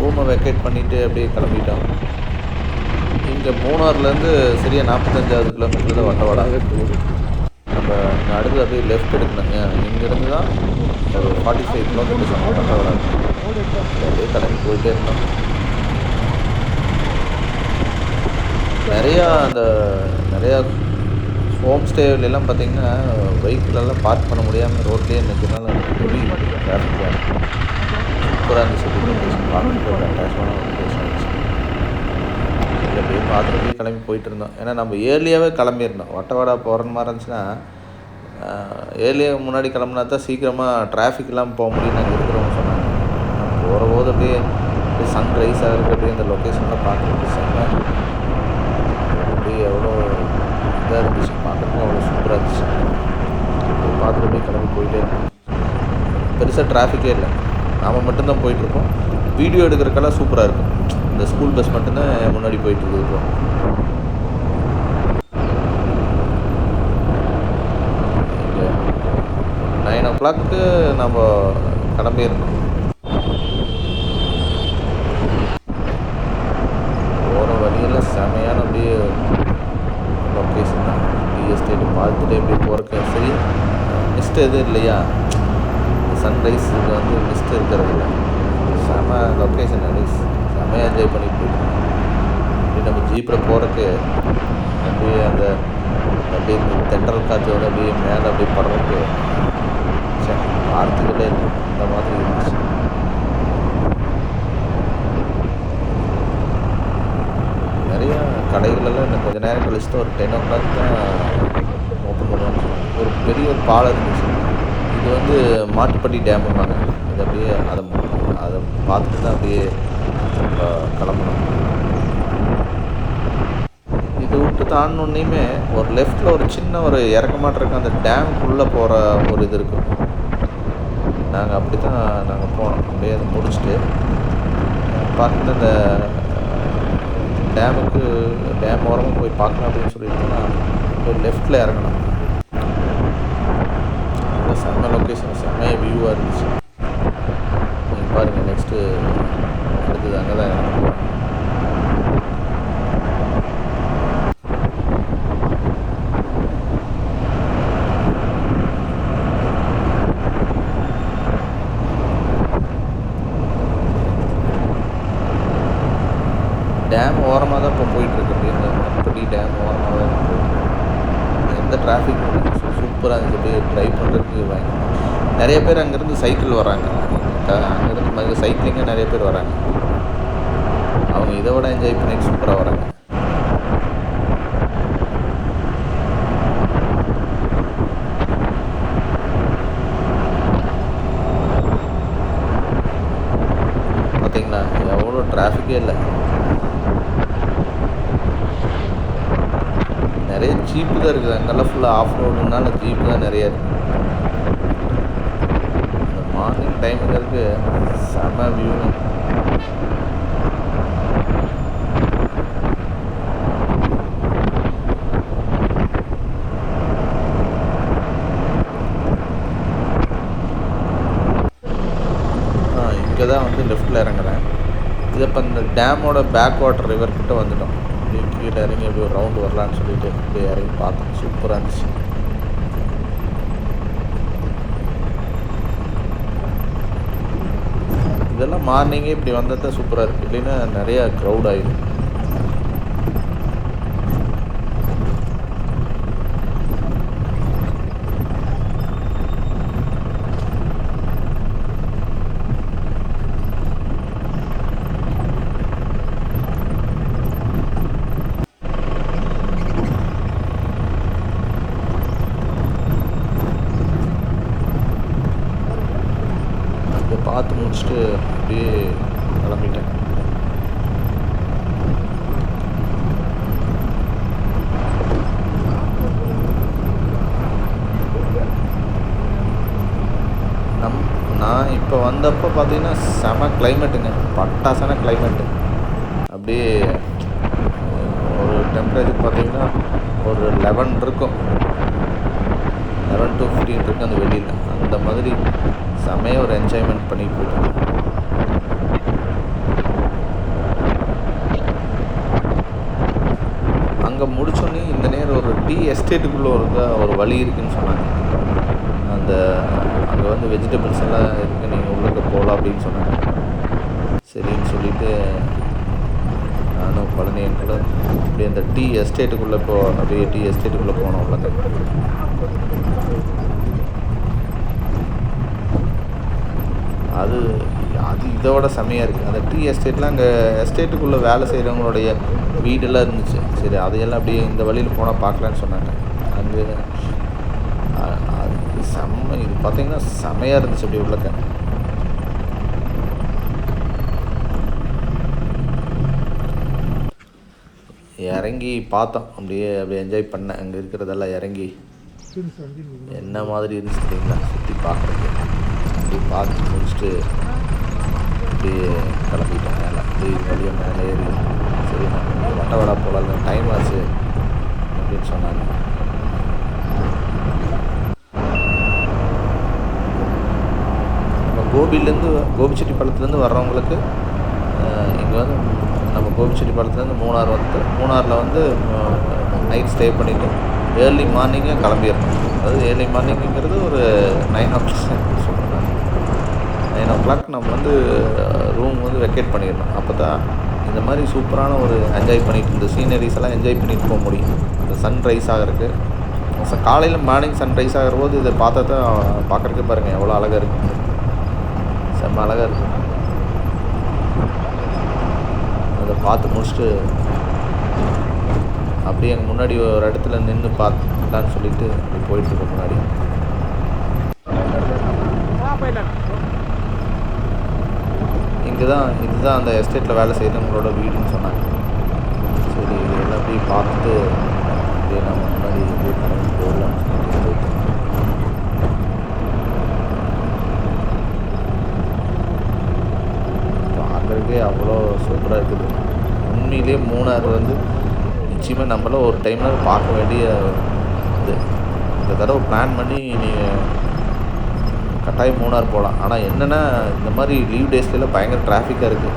ரூமை வெக்கேட் பண்ணிவிட்டு அப்படியே கிளம்பிட்டோம். இங்கே மூணாறுலேருந்து சரியாக 45வது கிலோமீட்டர் தான் வட்டவாடா. நம்ம அடுத்து அப்படியே லெஃப்ட் எடுக்கணுங்க. இங்கேருந்து தான் ஒரு 45 கிலோமீட்டர்ஸ் வட்டவாடா. அப்படியே கிளம்பி போயிட்டே இருந்தோம். நிறையா ஹோம் ஸ்டேலாம் பார்த்திங்கன்னா வெஹிக்கிளெல்லாம் பார்க் பண்ண முடியாமல் ரோட்லேயே நிற்கிறதுனால ஹெவி டிராஃபிக் தான். சூப்பராக இருந்துச்சு. லொக்கேஷன் பார்க்குறதுக்கு ஒரு அட்டாச்சான லொக்கேஷன் இருந்துச்சு. அப்படியே பார்த்துட்டு அப்படியே கிளம்பி போயிட்டு இருந்தோம். ஏன்னா நம்ம ஏர்லியாகவே கிளம்பியிருந்தோம். வட்டவாடா போகிற மாதிரி இருந்துச்சுன்னா ஏர்லியாக முன்னாடி கிளம்புனா தான் சீக்கிரமாக டிராஃபிக்லாம் போக முடியும்னு அங்கே இருக்கிறவங்க சொன்னாங்க. நான் போகிற போது அப்படியே சன்ரைஸ் ஆகிருக்கு. அப்படியே அந்த லொக்கேஷன்லாம் பார்க்குறதுக்கு செம்ம அப்படியே எவ்வளோ இதாக இருந்துச்சு. பார்க்குறதுக்கும் அவ்வளோ சூப்பராக இருந்துச்சு. பார்த்துட்டு அப்படியே கிளம்பி போயிட்டே இருந்தோம். பெருசாக டிராஃபிக்கே இல்லை. நாம் மட்டும்தான் போயிட்டுருக்கோம். வீடியோ எடுக்கிறதுக்கெல்லாம் சூப்பராக இருக்கும். இந்த ஸ்கூல் பஸ் மட்டும்தான் முன்னாடி போயிட்டுருக்கோம். 9 o'clock நம்ம கிளம்பியிருந்தோம். போகிற வழியெல்லாம் செமையான அப்படியே லொக்கேஷன் தான். டீ எஸ்டேட்டு பார்த்துட்டு அப்படியே போகிறக்கு சரி. மிஸ்ட் எதுவும் இல்லையா, சன்ரைஸ் வந்து மிஸ்ட் இருக்கிறது இல்லை. செம லொக்கேஷன் செமையாக என்ஜாய் பண்ணிட்டு போயிட்டோம். அப்படி நம்ம ஜீப்பில் போகிறக்கு அப்படியே அப்படியே தென்றல் காற்றோட அப்படியே மேலே அப்படியே படுறதுக்கு வார்த்தைகளே இல்லை. அந்த மாதிரி இருந்துச்சு. நிறையா கடைகளெல்லாம் இன்னும் கொஞ்சம் நேரம் கழிச்சு தான் ஒரு 10 o'clock தான் ஓப்பன் பண்ணுவான்னு சொன்னாங்க. ஒரு பெரிய ஒரு பாலம் இருந்துச்சு. இது வந்து மாட்டுப்பட்டி டேமுன்னாங்க. இது அப்படியே அதை பார்த்துட்டு தான் அப்படியே கிளம்பணும். இது விட்டு தாண்டினோன்னையுமே ஒரு லெஃப்டில் ஒரு சின்ன ஒரு இறக்கமாட்டம் இருக்குது. அந்த டேமுக்குள்ளே போகிற ஒரு இது இருக்கும். நாங்கள் அப்படி தான் நாங்கள் போனோம். அப்படியே அதை முடிச்சுட்டு பார்த்துட்டு அந்த டேம் ஓரமாக போய் பார்க்கலாம் அப்படின்னு சொல்லிட்டோம்னா போய் லெஃப்டில் இறங்கணும். அந்த செம்ம லொக்கேஷன், செம்மைய வியூவாக இருந்துச்சு. நீங்கள் பாருங்கள். நெக்ஸ்ட்டு அடுத்தது அங்கே தான் இறங்க போகிறோம். டேம் ஓரமாக தான் இப்போ போயிட்டுருக்கு. இந்த மப்படி டேம் ஓரமாக தான் போயிட்டுருக்கு. எந்த டிராஃபிக் சூப்பராக இருந்துச்சு. அப்படியே ட்ரைவ் பண்ணுறதுக்கு நிறைய பேர் அங்கேருந்து சைக்கிள் வராங்க. அங்கேருந்து சைக்கிளிங்காக நிறைய பேர் வராங்க. அவங்க இதை விட என்ஜாய் பண்ணிட்டு சூப்பராக வராங்க. பார்த்தீங்களா எவ்வளோ டிராஃபிக்கே இல்லை. நிறைய ஜீப்பு தான் இருக்குது. அங்கெல்லாம் ஃபுல்லாக ஆஃப் ரோடுனால ஜீப்பு தான் நிறைய இருக்குது. இந்த மார்னிங் டைமுங்கிறதுக்கு செம வியூ. இங்கே தான் வந்து லெஃப்டில் இறங்குறேன். இது இப்போ இந்த டேமோட பேக் வாட்டர் ரிவர்கிட்ட வந்துட்டோம். அப்படியே கீழே இறங்கி அப்படியே ஒரு ரவுண்டு வரலான்னு சொல்லிட்டு அப்படியே இறங்கி பார்த்தோம். சூப்பராக இருந்துச்சு. இதெல்லாம் மார்னிங்கே இப்படி வந்தால் தான் சூப்பராக இருக்குது. இல்லைன்னா நிறையா க்ரௌட் ஆகிடும். பார்த்து முடிச்சுட்டு அப்படியே கிளம்பிட்டேன். நான் இப்போ வந்தப்போ பார்த்தீங்கன்னா செம கிளைமேட்டுங்க. பட்டாசான கிளைமேட்டு. அப்படியே ஒரு டெம்பரேச்சர் பார்த்தீங்கன்னா ஒரு 11 இருக்கும். 11 to 15 இருக்குது அந்த வெளியில். அந்த மாதிரி செமையாக ஒரு என்ஜாய்மெண்ட் பண்ணி போயிட்டு எஸ்டேட்டுக்குள்ளே ஒரு வழி இருக்குதுன்னு சொன்னாங்க. அந்த அங்கே வந்து வெஜிடபிள்ஸ் எல்லாம் இருக்குது, நீங்கள் உள்ளே போகலாம் அப்படின்னு சொன்னாங்க. சரின்னு சொல்லிவிட்டு நானும் பழனி கூட அப்படியே அந்த டீ எஸ்டேட்டுக்குள்ளே அப்படியே டீ எஸ்டேட்டுக்குள்ளே போனோம் உள்ளே. அது அது இதோட செம்மையாக இருக்குது. அந்த டீ எஸ்டேட்லாம் அங்கே எஸ்டேட்டுக்குள்ளே வேலை செய்கிறவங்களுடைய வீடெல்லாம் இருந்துச்சு. சரி அதையெல்லாம் அப்படியே இந்த வழியில் போனால் பார்க்கலான்னு சொன்னாங்க. அங்கே அது செம்ம, இது பார்த்திங்கன்னா செம்மையாக இருந்துச்சு அப்படியே உள்ளக்க. இறங்கி பார்த்தோம், அப்படியே என்ஜாய் பண்ணேன். அங்கே இருக்கிறதெல்லாம் இறங்கி என்ன மாதிரி இருந்துச்சு தெரியுங்களா சுற்றி பார்க்குறதுக்கு. அப்படி பார்த்து முடிச்சுட்டு அப்படியே கிளம்பிட்டோம் மேலே. அப்படியே வழியாக மேலே ஏறி சரி நம்ம வட்டவடா போகலாம், டைம் ஆச்சு அப்படின்னு சொன்னாங்க. நம்ம கோபிச்செட்டிப்பாளையத்துலேருந்து வர்றவங்களுக்கு இங்கே வந்து நம்ம கோபிச்செட்டிப்பாளையத்துலேருந்து மூணார் வந்து மூணாரில் வந்து நைட் ஸ்டே பண்ணிவிட்டு ஏர்லி மார்னிங்கே கிளம்பிடணும். அதாவது ஏர்லி மார்னிங்கிறது ஒரு 9 o'clock சொல்கிறேன். 9 o'clock நம்ம வந்து ரூம் வந்து வெக்கேட் பண்ணிடணும். அப்போ தான் இந்த மாதிரி சூப்பரான ஒரு என்ஜாய் பண்ணிட்டு இந்த சீனரிஸ் எல்லாம் என்ஜாய் பண்ணிட்டு போக முடியும். இந்த சன்ரைஸ் ஆகிறதுக்கு காலையில் மார்னிங் சன்ரைஸ் ஆகிற போது இதை பார்த்தா தான் பார்க்குறதுக்கு பாருங்கள் எவ்வளோ அழகாக இருக்குது. செம்ம அழகாக இருக்குது. அதை பார்த்து முடிச்சுட்டு அப்படியே எங்கள் முன்னாடி ஒரு இடத்துல நின்று பார்க்கலான்னு சொல்லிட்டு அப்படி போயிட்டுருக்கோம் முன்னாடி. இதுதான் அந்த எஸ்டேட்டில் வேலை செய்கிறவங்களோட வீடுன்னு சொன்னாங்க. சரி இதெல்லாம் அப்படியே பார்த்துட்டு அப்படியே நம்ம முன்னாடி அப்படியே கிளம்பி போடலாம்னு சொல்லிட்டு போயிட்டோம். பார்க்குறதுக்கே அவ்வளோ சூப்பராக இருக்குது. உண்மையிலே மூணார் வந்து நிச்சயமாக நம்மளாம் ஒரு டைமில் பார்க்க வேண்டிய இது. இந்த தடவை பிளான் பண்ணி நீங்கள் கட்டாயம் மூணார் போகலாம். ஆனால் என்னென்னா இந்த மாதிரி லீவ் டேஸ்லாம் பயங்கர டிராஃபிக்காக இருக்குது.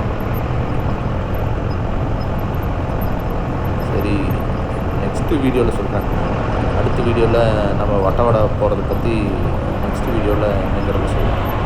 சரி நெக்ஸ்ட்டு வீடியோவில் சொல்கிறேன். அடுத்த வீடியோவில் நம்ம வட்டவடை போகிறத பற்றி நெக்ஸ்ட் வீடியோவில் என்னங்கிறத சொல்கிறேன்.